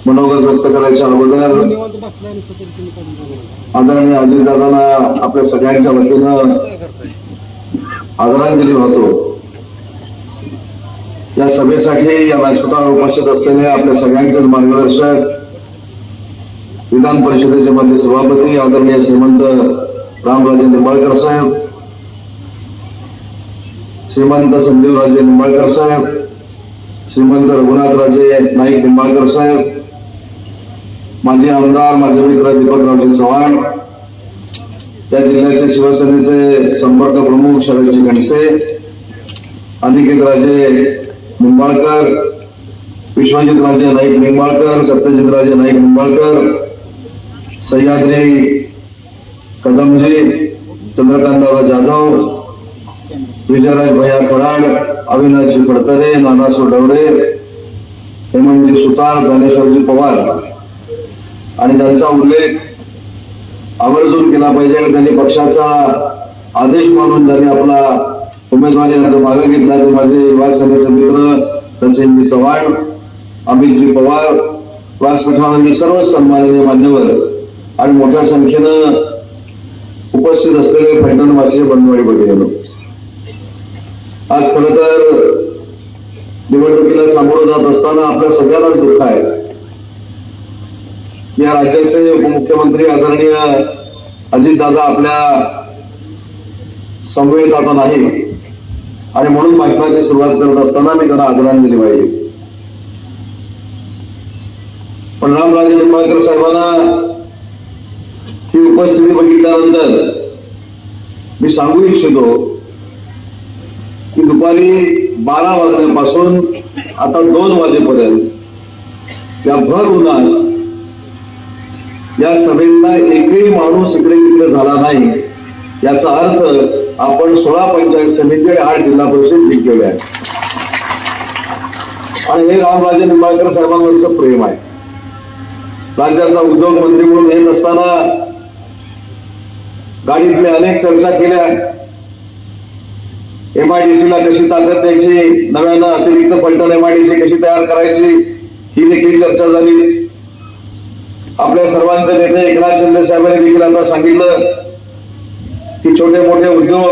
मनोगत व्यक्त करायच्या अगोदर आदरणीय अजितदादांना आपल्या सगळ्यांच्या वतीनं आदरांजली वाहतो। या सभेसाठी या व्यासपीठावर उपस्थित असलेले आपल्या सगळ्यांचेच मार्गदर्शक विधान परिषदेचे माजी सभापती आदरणीय श्रीमंत रामराजे निंबाळकर साहेब, श्रीमंत संजीवराजे निंबाळकर साहेब, श्रीमंत रघुनाथराजे नाईक निंबाळकर साहेब, माजी आमदार माझे मित्र दीपकरावजी चव्हाण, त्या जिल्ह्याचे शिवसेनेचे संपर्क प्रमुख शरदजी गणसे, अनिकेतराजे निंबाळकर, विश्वजितराजे नाईक निंबाळकर, सत्यजितराजे नाईक निंबाळकर, सह्याद्री कदमजी, चंद्रकांतदादा जाधव, विजयराज भैया कराड, अविनाशजी फडतरे, नाना सोडवरे, हेमंतजी सुतार, ज्ञानेश्वरजी पवार आणि ज्यांचा उल्लेख आवर्जून केला पाहिजे। त्यांनी पक्षाचा आदेश मानून ज्यांनी आपला उमेदवारी अर्ज मागे घेतला ते माझे युवा सेनेचे मित्र सचिनजी चव्हाण, अमितजी पवार, व्यासपीठावरील सर्व सन्माननीय मान्यवर आणि मोठ्या संख्येनं उपस्थित असलेले पैठणवासीय बंधुवाडी भगिनींनो, आज खरं तर निवडणुकीला सामोरं जात असताना आपल्या सगळ्यांनाच दुःख आहे। या राज्याचे उपमुख्यमंत्री आदरणीय अजितदादा आपल्या समवेत आता नाही आणि म्हणून भाषणाची सुरुवात करत असताना मी त्यांना आदरांजली वाहिली। पण रामराजे निंबाळकर साहेबांना ही उपस्थिती बघितल्यानंतर मी सांगू इच्छितो की दुपारी 12 वाजल्यापासून आता 2 वाजेपर्यंत या भर उन्हात या सभेतला एकही माणूस इकडे तिकडे झाला नाही। याचा अर्थ आपण 16 पंचायत समिती आणि 8 जिल्हा परिषद जिंकलेल्या आहेत आणि हे रामराजे निंबाळकर साहेबांवरचं प्रेम आहे। राज्याचा उद्योग मंत्री म्हणून येत असताना गाडीतले अनेक चर्चा केल्या। MIDC ला कशी ताकद द्यायची, नव्यानं अतिरिक्त पलटण MIDC कशी तयार करायची, ही देखील चर्चा झाली। आपल्या सर्वांचे नेते एकनाथ शिंदे साहेबांनी देखील आता सांगितलं की छोटे मोठे उद्योग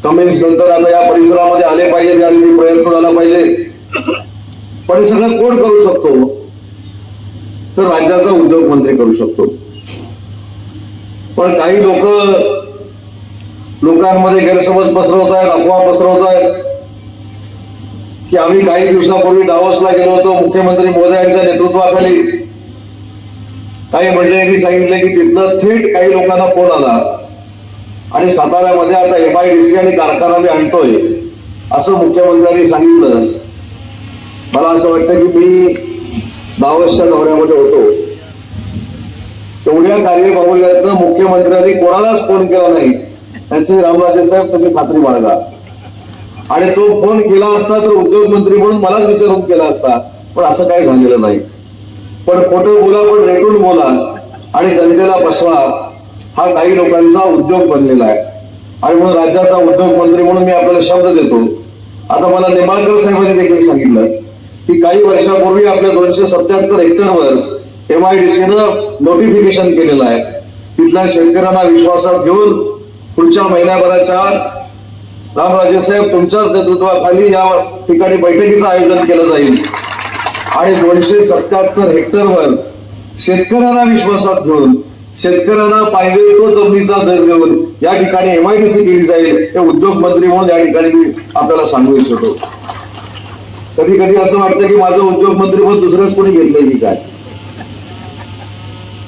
कमिन्स नंतर आता या परिसरामध्ये आले पाहिजे, यासाठी प्रयत्न झाला पाहिजे। पण हे सगळं कोण करू शकतो? तर राज्याचा उद्योग मंत्री करू शकतो। पण काही लोकांमध्ये गैरसमज पसरवत आहेत, अफवा पसरवत आहेत की आम्ही काही दिवसापूर्वी डावोसला गेलो होतो मुख्यमंत्री महोदयांच्या नेतृत्वाखाली। काही मंडळींनी सांगितले की तिथनं थेट काही लोकांना फोन आला आणि साताऱ्यामध्ये आता MIDC आणि कारखाना मी आणतोय असं मुख्यमंत्र्यांनी सांगितलं। मला असं वाटतं की मी दावोसच्या दौऱ्यामध्ये होतो, तेवढ्या कार्यबाहुल्यातनं मुख्यमंत्र्यांनी कोणालाच फोन केला नाही त्यांचे रामराजे साहेब तुम्ही खात्री बाळगा। आणि तो फोन केला असता तर उद्योग मंत्री म्हणून मलाच विचारून केला असता, पण असं काही झालेलं नाही। पण खोटं बोला पण रेटून बोला आणि जनतेला बसवा हा काही लोकांचा उद्योग बनलेला आहे आणि म्हणून राज्याचा उद्योग मंत्री म्हणून मी आपल्याला शब्द देतो। आता मला निंबाळकर साहेबांनी देखील सांगितलं की काही वर्षापूर्वी आपल्या 277 हेक्टरवर MIDCनं नोटिफिकेशन केलेलं आहे। तिथल्या शेतकऱ्यांना विश्वासात घेऊन पुढच्या महिन्याभराच्या आत रामराजे साहेब तुमच्याच नेतृत्वाखाली या ठिकाणी बैठकीचं आयोजन केलं जाईल आणि 277 हेक्टरवर शेतकऱ्यांना विश्वासात घेऊन शेतकऱ्यांना पाहिजे तो जमिनीचा दर देऊन या ठिकाणी MIDC केली जाईल। हे उद्योग मंत्री म्हणून या ठिकाणी मी आपल्याला सांगू इच्छितो। कधी कधी असं वाटतं की माझं उद्योग मंत्री पण दुसऱ्याच कोणी घेतलंय की काय।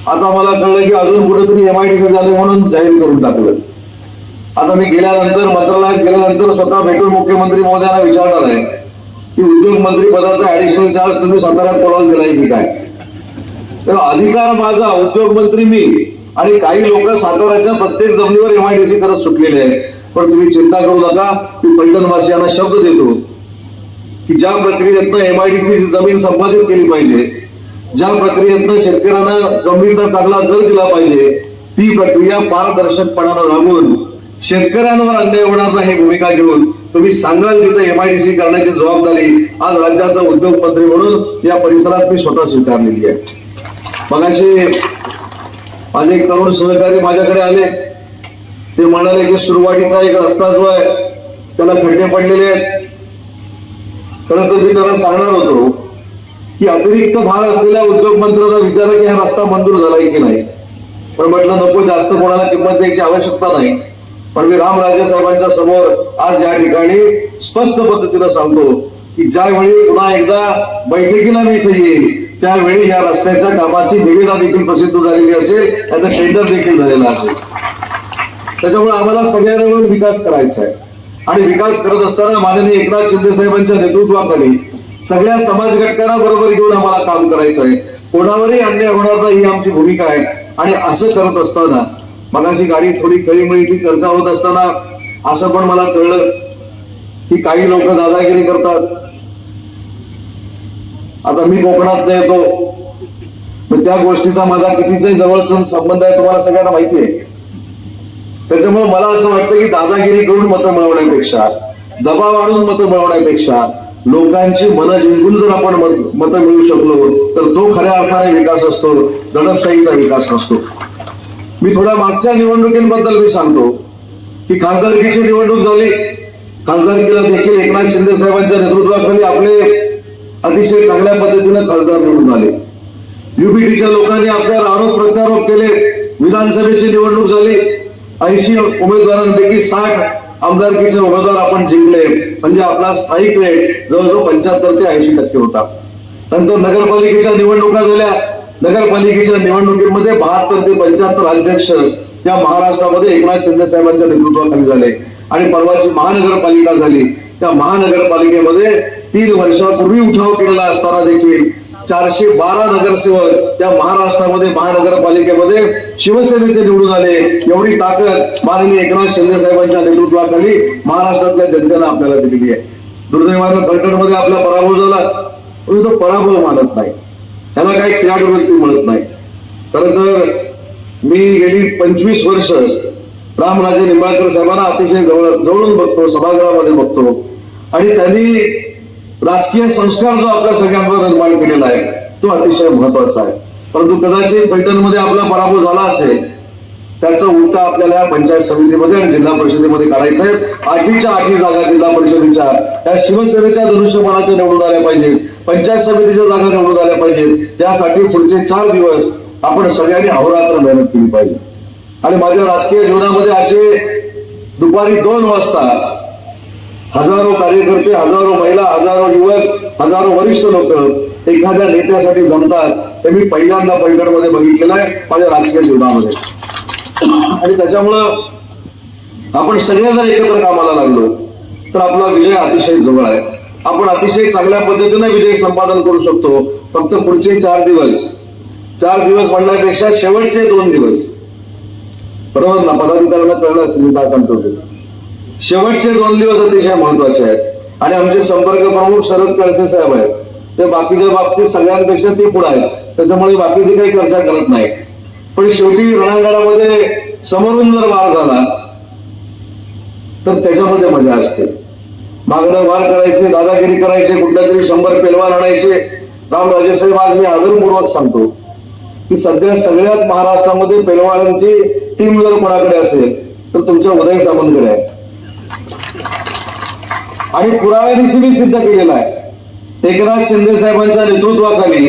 आता मला कळलं की अजून कुठेतरी MIDC झाले म्हणून जाहीर करून टाकलं। आता मी गेल्यानंतर मंत्रालयात गेल्यानंतर स्वतः भेटून मुख्यमंत्री महोदयांना विचारणार आहे की उद्योग मंत्री पदाचा ऍडिशनल चार्ज तुम्ही साताऱ्यात पळवून दिलाय की काय। तर अधिकार माझा, उद्योग मंत्री मी आणि काही लोक साताऱ्याच्या प्रत्येक जमिनीवर MIDC करत सुटलेले आहेत। पण तुम्ही चिंता करू नका, मी पैठणवासियांना शब्द देतो की ज्या प्रक्रियेतनं MIDC जमीन संपादित केली पाहिजे, ज्या प्रक्रियेतनं शेतकऱ्यांना जमिनीचा चांगला दर दिला पाहिजे, ती प्रक्रिया पारदर्शकपणानं राबवून शेतकऱ्यांवर अन्याय होणार नाही ही भूमिका घेऊन तुम्ही सांगाल तिथे MIDC करण्याची जबाबदारी आज राज्याचा उद्योग मंत्री म्हणून या परिसरात मी स्वतः स्वीकारलेली आहे. मगाशी माझे एक तरुण सहकारी माझ्याकडे आले, ते म्हणाले की सुरुवातीचा एक रस्ता जो आहे त्याला खड्डे पडलेले आहेत. खरं तर मी त्यांना सांगणार होतो की अतिरिक्त भार असलेल्या उद्योग मंत्र्यांना विचारा की हा रस्ता मंजूर झालाय की नाही, पण म्हटलं नको, जास्त कोणाला किंमत द्यायची आवश्यकता नाही. पण मी रामराजे साहेबांच्या समोर आज या ठिकाणी स्पष्ट पद्धतीनं सांगतो की ज्यावेळी पुन्हा एकदा बैठकीला मी इथे येईल त्यावेळी या रस्त्याच्या कामाची निविदा देखील प्रसिद्ध झालेली असेल, त्याचं टेंडर देखील झालेलं असेल. त्याच्यामुळे आम्हाला सगळ्यांना मिळून विकास करायचा आहे आणि विकास करत असताना माननीय एकनाथ शिंदे साहेबांच्या नेतृत्वाखाली सगळ्या समाज घटकांना बरोबर घेऊन आम्हाला काम करायचं आहे. कोणावरही अन्याय होणार नाही ही आमची भूमिका आहे. आणि असं करत असताना मगाशी गाडी थोडी खळीमळीची चर्चा होत असताना असं पण मला कळलं की काही लोक दादागिरी करतात. आता मी कोकणात येतो, पण त्या गोष्टीचा माझा कितीचाही जवळचा संबंध आहे तुम्हाला सगळ्यांना माहिती आहे. त्याच्यामुळे मला असं वाटतं की दादागिरी करून मतं मिळवण्यापेक्षा, दबाव आणून मतं मिळवण्यापेक्षा लोकांची मनं जिंकून जर आपण मतं मिळवू शकलो तर तो खऱ्या अर्थाने विकास असतो, दडपशाहीचा विकास नसतो. मी थोड्या मागच्या निवडणुकींबद्दल मी सांगतो की खासदारकीची निवडणूक झाली. खासदारकीला देखील एकनाथ शिंदे साहेबांच्या नेतृत्वाखाली आपले अतिशय चांगल्या पद्धतीनं खासदार निवडून आले. UPTच्या लोकांनी आपल्यावर आरोप प्रत्यारोप केले. विधानसभेची निवडणूक झाली, 80 उमेदवारांपैकी 60 आमदारकीचे उमेदवार आपण जिंकले, म्हणजे आपला स्थायिक रेट जवळजवळ 75 ते 80% होता. नंतर नगरपालिकेच्या निवडणुका झाल्या. नगरपालिकेच्या निवडणुकीमध्ये 72 ते 75 अध्यक्ष या महाराष्ट्रामध्ये एकनाथ शिंदे साहेबांच्या नेतृत्वाखाली झाले. आणि परवाची महानगरपालिका झाली. त्या महानगरपालिकेमध्ये 3 वर्षापूर्वी उठाव केलेला असताना देखील 412 नगरसेवक या महाराष्ट्रामध्ये महानगरपालिकेमध्ये शिवसेनेचे निवडून आले. एवढी ताकद माननीय एकनाथ शिंदे साहेबांच्या नेतृत्वाखाली महाराष्ट्रातल्या जनतेनं आपल्याला दिलेली आहे. दुर्दैवानं फलटणमध्ये आपला पराभव झाला, पण तो पराभव मानत नाही, त्याला काही क्रीडावृत्ती मिळत नाही. खरं तर मी गेली 25 वर्ष रामराजे निंबाळकर साहेबांना अतिशय जवळून बघतो, सभागृहामध्ये बघतो, आणि त्यांनी राजकीय संस्कार जो आपल्या सगळ्यांवर निर्माण केलेला आहे तो अतिशय महत्वाचा आहे. परंतु कदाचित फलटणमध्ये आपला पराभव झाला असेल, त्याचा उलटा आपल्याला या पंचायत समितीमध्ये आणि जिल्हा परिषदेमध्ये काढायचं आहे. 8च्या 8 जागा जिल्हा परिषदेच्या त्या शिवसेनेच्या धनुष्यबाणाच्या निवडून आल्या पाहिजेत, पंचायत समितीच्या जागा निवडून आल्या पाहिजेत. त्यासाठी पुढचे 4 दिवस आपण सगळ्यांनी अहोरात्र मेहनत केली पाहिजे. आणि माझ्या राजकीय जीवनामध्ये असे दुपारी 2 वाजता हजारो कार्यकर्ते, हजारो महिला, हजारो युवक, हजारो वरिष्ठ लोक एखाद्या नेत्यासाठी जमतात हे मी पहिल्यांदा फलटणमध्ये बघितलेलं आहे माझ्या राजकीय जीवनामध्ये. आणि त्याच्यामुळं आपण सगळे जर एकत्र कामाला लागलो तर आपला विजय अतिशय जवळ आहे. आपण अतिशय चांगल्या पद्धतीने विजय संपादन करू शकतो. फक्त पुढचे 4 दिवस म्हणण्यापेक्षा शेवटचे 2 दिवस, बरोबर ना, पदाधिकाऱ्यांना कळलं असेल मी काय सांगतो ते. शेवटचे 2 दिवस अतिशय महत्वाचे आहेत. आणि आमचे संपर्क प्रमुख शरद कळसे साहेब आहेत, ते बाकीच्या बाबतीत सगळ्यांपेक्षा ते पुढे आहेत, त्याच्यामुळे बाकीची काही चर्चा करत नाही. पण शेवटी रणांगणामध्ये समोरून जर वार झाला तर त्याच्यामध्ये मजा असते. मागणं वार करायचे, दादागिरी करायचे, कुठल्या तरी 100 पेलवान आणायचे. रामराजे साहेब, आज मी आदरपूर्वक सांगतो की सध्या सगळ्यात महाराष्ट्रामध्ये पेलवानांची टीम जर कोणाकडे असेल तर तुमच्या उदय सामंतकडे आहे. आणि पुराव्यानिशी मी सिद्ध केलेला आहे. एकनाथ शिंदे साहेबांच्या नेतृत्वाखाली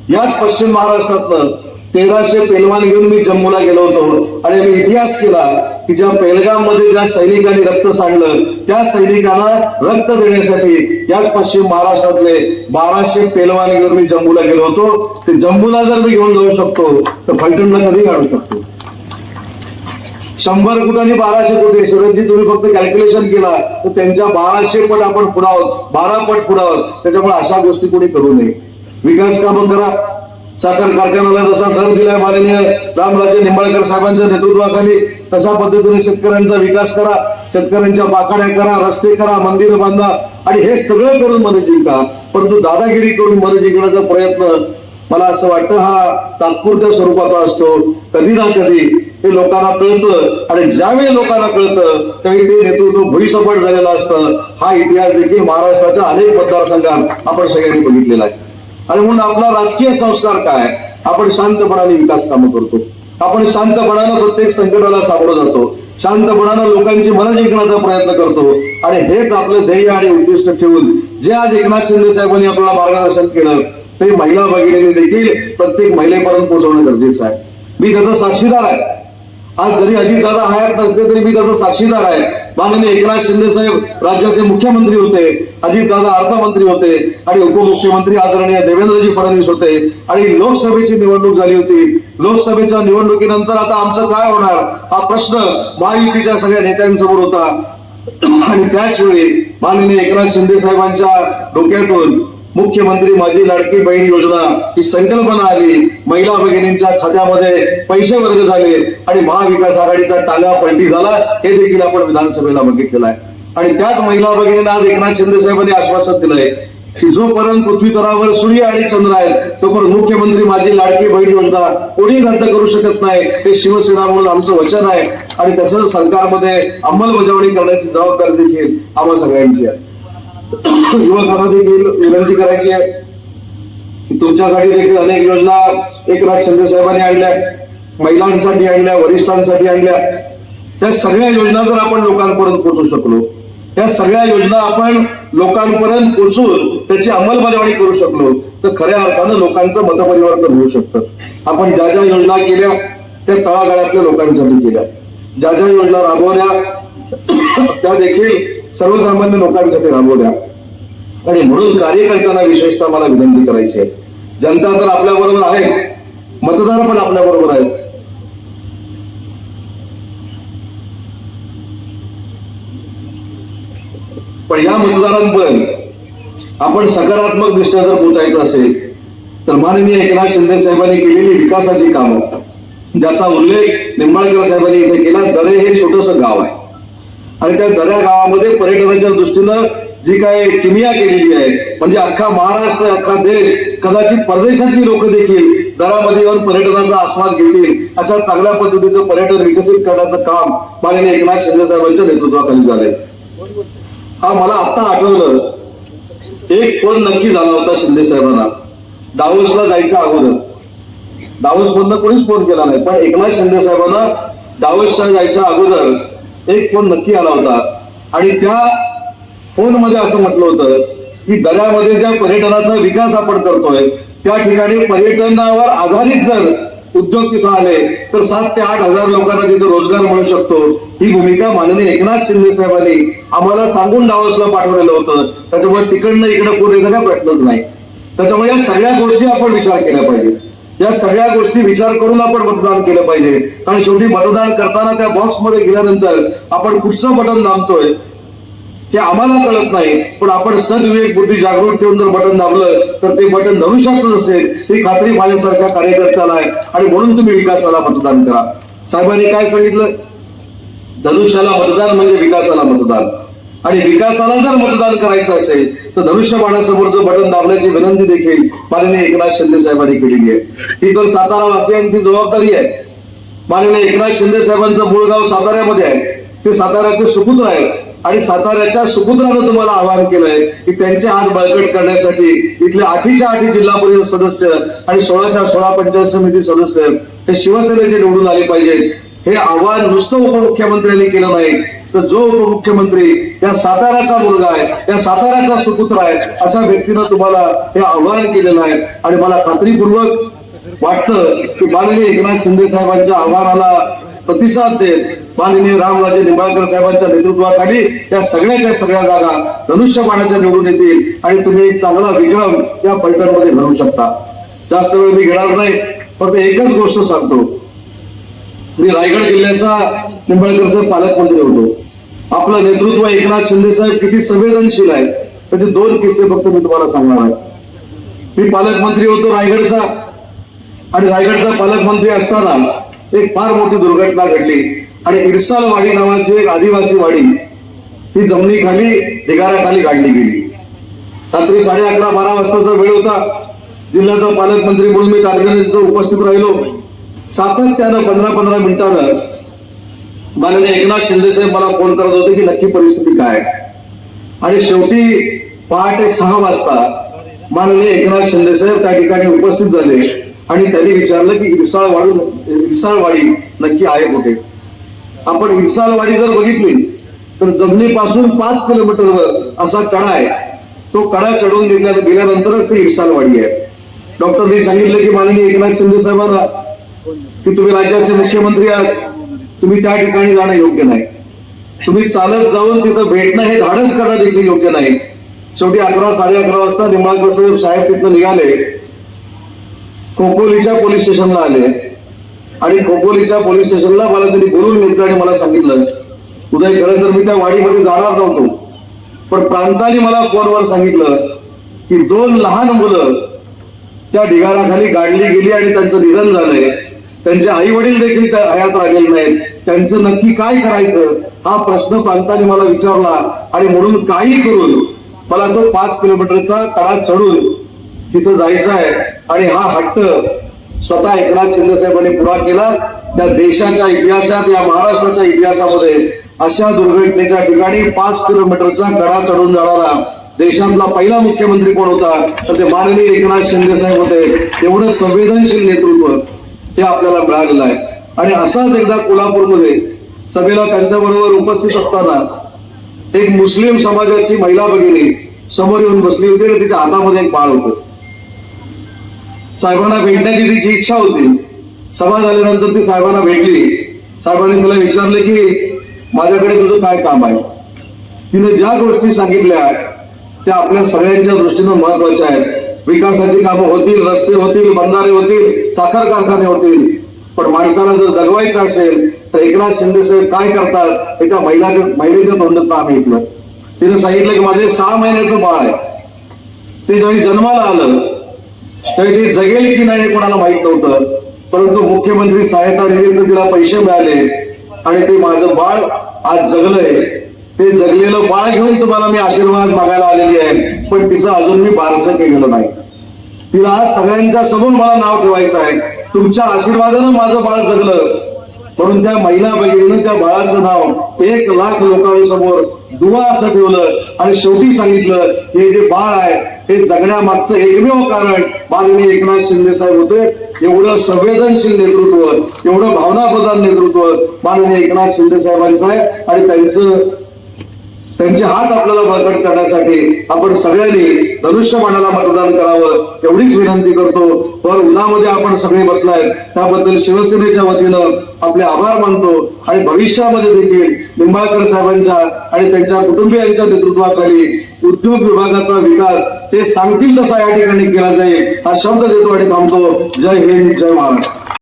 याच पश्चिम महाराष्ट्रातनं 1300 पेलवान घेऊन मी जम्मूला गेलो होतो. आणि मी इतिहास केला की ज्या पेलगाम मध्ये ज्या सैनिकांनी रक्त सांडलं त्या सैनिकांना रक्त देण्यासाठी याच पश्चिम महाराष्ट्रातले 1200 पेलवान घेऊन मी जम्मूला गेलो होतो. ते जम्मूला जर मी घेऊन जाऊ शकतो तर फलटणला कधी काढू शकतो. 100 कोटी आणि 1200 कोटी शरदजी तुम्ही फक्त कॅल्क्युलेशन केला तर त्यांच्या 1200 पट आपण पुढे आहोत, 12 पट पुढे आहोत. त्याच्यामुळे अशा गोष्टी कोणी करू नये. विकास कामं करा. साखर कारखान्याला जसा दर दिलाय माननीय रामराजे निंबाळकर साहेबांच्या नेतृत्वाखाली तशा पद्धतीने शेतकऱ्यांचा विकास करा. शेतकऱ्यांच्या पाकाड्या करा, रस्ते करा, मंदिर बांधा. आणि हे सगळं करून मन जिंका. परंतु दादागिरी करून मन जिंकण्याचा प्रयत्न मला असं वाटतं हा तात्पुरत्या स्वरूपाचा असतो. कधी ना कधी हे लोकांना कळतं आणि ज्यावेळी लोकांना कळतं त्यावेळी ते नेतृत्व भुईसपाट झालेलं असतं. हा इतिहास देखील महाराष्ट्राच्या अनेक मतदारसंघात आपण सगळ्यांनी बघितलेला आहे. आणि म्हणून आपला राजकीय संस्कार काय, आपण शांतपणाने विकास कामं करतो. आपण शांतपणानं प्रत्येक संकटाला सामोरं जातो. शांतपणानं लोकांची मनं जिंकण्याचा प्रयत्न करतो. आणि हेच आपलं ध्येय आणि उद्दिष्ट ठेवून जे आज एकनाथ शिंदे साहेबांनी आपल्याला मार्गदर्शन केलं ते महिला भगिनींनी देखील प्रत्येक महिलेपर्यंत पोहोचवणं गरजेचं आहे. मी त्याचा साक्षीदार आहे. आज जरी अजितदादा हयात नसले तरी मी त्याचा साक्षीदार आहे. माननीय एकनाथ शिंदे साहेब राज्याचे मुख्यमंत्री होते, अजितदादा अर्थमंत्री होते आणि उपमुख्यमंत्री आदरणीय देवेंद्रजी फडणवीस होते. आणि लोकसभेची निवडणूक झाली होती. लोकसभेच्या निवडणुकीनंतर आता आमचं काय होणार हा प्रश्न महायुतीच्या सगळ्या नेत्यांसमोर होता. आणि त्याच वेळी माननीय एकनाथ शिंदे साहेबांच्या डोक्यातून मुख्यमंत्री माझी लाडकी बहीण योजना ही संकल्पना आली. महिला भगिनींच्या खात्यामध्ये पैसे वर्ग झाले आणि महाविकास आघाडीचा टांगा पलटी झाला. हे देखील आपण विधानसभेला बघितलेलं आहे. आणि त्याच महिला भगिनींना आज एकनाथ शिंदे साहेबांनी आश्वासन दिलंय की जोपर्यंत पृथ्वी तलावर सूर्य आणि चंद्र आहेत तोपर्यंत मुख्यमंत्री माझी लाडकी बहीण योजना कोणी रद्द करू शकत नाही. हे शिवसेना म्हणून आमचं वचन आहे आणि त्याचं सरकारमध्ये अंमलबजावणी करण्याची जबाबदारी देखील आम्हा सगळ्यांची आहे. युवकांना देखील विनंती करायची आहे की तुमच्यासाठी देखील अनेक योजना एकनाथ शिंदे साहेबांनी आणल्या, महिलांसाठी आणल्या, वरिष्ठांसाठी आणल्या. त्या सगळ्या योजना जर आपण लोकांपर्यंत पोहोचू शकलो, त्या सगळ्या योजना आपण लोकांपर्यंत पोहोचून त्याची अंमलबजावणी करू शकलो तर खऱ्या अर्थानं लोकांचं मतपरिवर्तन होऊ शकतं. आपण ज्या ज्या योजना केल्या त्या तळागाळातल्या लोकांसाठी केल्या, ज्या ज्या योजना राबवल्या त्या देखील सर्वसामान्य लोकांसाठी राबवल्या. आणि म्हणून कार्यकर्त्यांना विशेषतः मला विनंती करायची आहे, जनता तर आपल्या बरोबर आहेच, मतदार पण आपल्या बरोबर आहेत. पण या मतदारांपर्यंत आपण सकारात्मक दृष्ट्या जर पोहोचायचं असेल तर माननीय एकनाथ शिंदे साहेबांनी केलेली विकासाची कामं ज्याचा उल्लेख निंबाळकर साहेबांनी इथे केला. दरे हे छोटंसं गाव आहे आणि त्या दऱ्या गावामध्ये पर्यटनाच्या दृष्टीनं जी काय किमिया केलेली आहे म्हणजे अख्खा महाराष्ट्र, अख्खा देश, कदाचित परदेशातली लोक देखील दरामध्ये येऊन पर्यटनाचा आस्वाद घेतील अशा चांगल्या पद्धतीचं पर्यटन विकसित करण्याचं काम माननीय एकनाथ शिंदे साहेबांच्या नेतृत्वाखाली झालंय. हा मला आता आठवलं, एक फोन नक्की झाला होता शिंदे साहेबांना दावोसला जायच्या अगोदर. दावोस मधनं कोणीच फोन केला नाही, पण एकनाथ शिंदे साहेबांना दावोसला जायच्या अगोदर एक फोन नक्की आला होता. आणि त्या फोन मध्ये असं म्हटलं होतं की दऱ्यामध्ये ज्या पर्यटनाचा विकास आपण करतोय त्या ठिकाणी पर्यटनावर आधारित जर उद्योग तिथं आले तर 7 ते 8 हजार लोकांना तिथं रोजगार मिळू शकतो. ही भूमिका माननीय एकनाथ शिंदे साहेबांनी आम्हाला सांगून दावोसला पाठवलेलं होतं. त्याच्यामुळे तिकडनं इकडे पुढे जाण्याचा प्रश्नच नाही. त्याच्यामुळे या सगळ्या गोष्टी आपण विचार केल्या पाहिजे. या सगळ्या गोष्टी विचार करून आपण मतदान केलं पाहिजे. कारण शेवटी मतदान करताना त्या बॉक्समध्ये गेल्यानंतर आपण कुठचं बटन दाबतोय हे आम्हाला कळत नाही, पण आपण सद्विवेक बुद्धी जागृत ठेवून जर बटन दाबलं तर ते बटन धनुष्याचं असेल ही खात्री माझ्यासारख्या कार्यकर्त्याला आहे. आणि म्हणून तुम्ही विकासाला मतदान करा. साहेबांनी काय सांगितलं, धनुष्याला मतदान म्हणजे विकासाला मतदान. आणि विकासाला जर मतदान करायचं असेल तर धनुष्यबाणासमोरचं बटन दाबण्याची विनंती देखील माननीय एकनाथ शिंदे साहेबांनी केलेली आहे. ही तर सातारा वासियांची जबाबदारी आहे. माननीय एकनाथ शिंदे साहेबांचं मूळ गाव साताऱ्यामध्ये आहे. ते साताऱ्याचे सुपुत्र आहेत आणि साताऱ्याच्या सुपुत्रानं तुम्हाला आवाहन केलंय की त्यांचे हात बळकट करण्यासाठी इथले 8च्या 8 जिल्हा परिषद सदस्य आणि 16च्या 16 पंचायत समिती सदस्य हे शिवसेनेचे निवडून आले पाहिजेत. हे आव्हान नुसतं उपमुख्यमंत्र्यांनी केलं नाही तर जो उपमुख्यमंत्री या साताऱ्याचा मुलगा आहे, या साताऱ्याचा सुपुत्र आहे अशा व्यक्तीनं तुम्हाला हे आव्हान केलेलं आहे. आणि मला खात्रीपूर्वक वाटतं की माननीय एकनाथ शिंदे साहेबांच्या आव्हानाला प्रतिसाद देत माननीय रामराजे निंबाळकर साहेबांच्या नेतृत्वाखाली या सगळ्याच्या सगळ्या जागा धनुष्यबाणाच्या निवडून येतील आणि तुम्ही चांगला विक्रम या पलटणमध्ये घडवू शकता. जास्त वेळ मी घेणार नाही, फक्त एकच गोष्ट सांगतो. मी रायगड जिल्ह्याचा निंबाळकर साहेब पालकमंत्री होतो. आपलं नेतृत्व एकनाथ शिंदे साहेब किती संवेदनशील आहे त्याचे 2 किस्से फक्त मी तुम्हाला सांगणार आहे. मी पालकमंत्री होतो रायगडचा आणि रायगडचा पालकमंत्री असताना एक फार मोठी दुर्घटना घडली आणि इरसालवाडी नावाची एक आदिवासी वाडी ही जमिनीखाली ढिगाऱ्याखाली काढली गेली. रात्री 11:30-12 वाजताचा वेळ होता. जिल्ह्याचा पालकमंत्री म्हणून मी कारखान्यात तिथं उपस्थित राहिलो. सातत्यानं 15-15 मिनिटानं माननीय एकनाथ शिंदे साहेब मला फोन करत होते की नक्की परिस्थिती काय. आणि शेवटी पहाटे 6 वाजता माननीय एकनाथ शिंदे साहेब त्या ठिकाणी उपस्थित झाले आणि त्यांनी विचारलं की इरसाळवाडी नक्की आहे कुठे. आपण इरसाळवाडी जर बघितली तर जमिनीपासून 5 किलोमीटरवर असा कडा आहे. तो कडा चढून गेल्यानंतरच ती इरसाळवाडी आहे. डॉक्टरनी सांगितलं की माननीय एकनाथ शिंदे साहेबांना की तुम्ही राज्याचे मुख्यमंत्री आहात, तुम्ही त्या ठिकाणी जाणं योग्य नाही. तुम्ही चालत जाऊन तिथं भेटणं हे धाडस करणं देखील योग्य नाही. शेवटी 11-11:30 वाजता निंबाळकर साहेब तिथं निघाले, खोपोलीच्या पोलीस स्टेशनला आले आणि खोपोलीच्या पोलीस स्टेशनला मला त्यांनी बोलून घेतलं आणि मला सांगितलं, उदय खरं तर मी त्या वाडीमध्ये जाणार नव्हतो, पण प्रांताने मला फोनवर सांगितलं की 2 लहान मुलं त्या ढिगाराखाली गाडली गेली आणि त्यांचं निधन झालंय. त्यांचे आई वडील देखील त्या हयात राहिलेले नाहीत. त्यांचं नक्की काय करायचं हा प्रश्न प्रांताने मला विचारला आणि म्हणून काही करून मला तो 5 किलोमीटरचा कडा चढून तिथं जायचं आहे. आणि हा हट्ट स्वतः एकनाथ शिंदे साहेबांनी पुरा केला. त्या देशाच्या इतिहासात, या महाराष्ट्राच्या इतिहासामध्ये अशा दुर्घटनेच्या ठिकाणी 5 किलोमीटरचा कडा चढून जाणारा देशातला पहिला मुख्यमंत्री कोण होता तर ते माननीय एकनाथ शिंदे साहेब होते. एवढं संवेदनशील नेतृत्व हे आपल्याला मिळालेलं आहे. आणि असाच एकदा कोल्हापूरमध्ये सभेला त्यांच्या बरोबर उपस्थित असताना एक मुस्लिम समाजाची महिला भगिनी समोर येऊन बसली होती आणि तिच्या हातामध्ये एक बाळ होतं. साहेबांना भेटण्याची तिची इच्छा होती. सभा झाल्यानंतर ती साहेबांना भेटली. साहेबांनी तिला विचारले की माझ्याकडे तुझं काय काम आहे. तिने ज्या गोष्टी सांगितल्या त्या आपल्या सगळ्यांच्या दृष्टीनं महत्वाच्या आहेत. विकासाची कामं होतील, रस्ते होतील, बंधारे होतील, साखर कारखाने होतील, पण माणसाला जर जगवायचं असेल तर एकनाथ शिंदे साहेब काय करतात हे त्या महिलेच्या तोंडातून आम्ही ऐकलं. तिने सांगितलं की माझे 6 महिन्याचं बाळ आहे. ते जेव्हा जन्माला आलं तेव्हा ते जगेल की नाही हे कोणाला माहित नव्हतं, परंतु मुख्यमंत्री सहायता निधीतून तिला पैसे मिळाले आणि ते माझं बाळ आज जगलंय. ते जगलेलं बाळ घेऊन तुम्हाला मी आशीर्वाद मागायला आलेली आहे, पण तिचं अजून मी बारसं केलेलं नाही. तिला आज सगळ्यांच्या समोर मला नाव ठेवायचं आहे. तुमच्या आशीर्वादानं माझं बाळ जगलं म्हणून त्या महिला भगिनीनं त्या बाळाचं नाव 1 लाख लोकांसमोर दुवा असं ठेवलं आणि शेवटी सांगितलं हे जे बाळ आहे हे जगण्यामागचं एकमेव कारण माननीय एकनाथ शिंदे साहेब होते. एवढं संवेदनशील नेतृत्व, एवढं भावनाप्रधान नेतृत्व माननीय एकनाथ शिंदे साहेबांचं आहे. आणि त्यांचे हात आपल्याला बळकट करण्यासाठी आपण सगळ्यांनी धनुष्यबाणाला मतदान करावं एवढीच विनंती करतो. वर उन्हामध्ये आपण सगळे बसलायत त्याबद्दल शिवसेनेच्या वतीनं आपले आभार मानतो. आणि भविष्यामध्ये देखील निंबाळकर साहेबांच्या आणि त्यांच्या कुटुंबियांच्या नेतृत्वाखाली उद्योग विभागाचा विकास ते सांगतील तसा या ठिकाणी केला जाईल हा शब्द देतो आणि थांबतो. जय हिंद, जय महाराष्ट्र.